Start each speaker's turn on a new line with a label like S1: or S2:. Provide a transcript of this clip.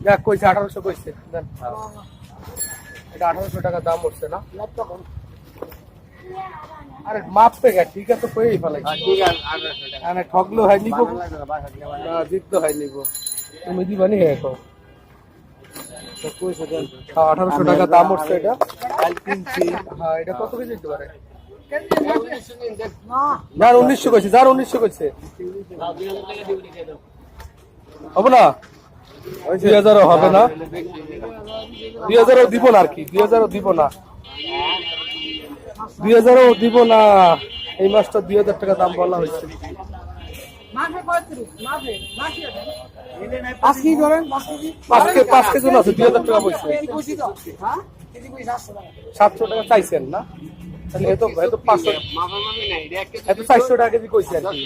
S1: দেখ কইছে 1800 কইছে দেন। এটা 1800 টাকা দাম উঠছে না। আরে মাপ পে গা ঠিক আছে কই ফেলাই ঠিক আছে 1800 টাকা আরে ঠকলো হয় নিবো না জিতলো হয় নিবো তুমি দিবানি হে কো তো কইছে দেন 1800 টাকা দাম উঠছে এটা কাল কিনছি। হ্যাঁ এটা কত কেজি দিতে পারে যার 1900 কইছে যার 1900 কইছে হবে না 2000 হবে না 2000 দিব না আর কি 2000 দিব না 2000 দিব না এই মাছটা 2000 টাকা দাম বলা হয়েছে। পাঁচ কেজি আছে 2000 টাকা বলছে 700 টাকা চাইছেন না তাহলে এত 500 এত 400 টাকা কেজি কইছে আর কি।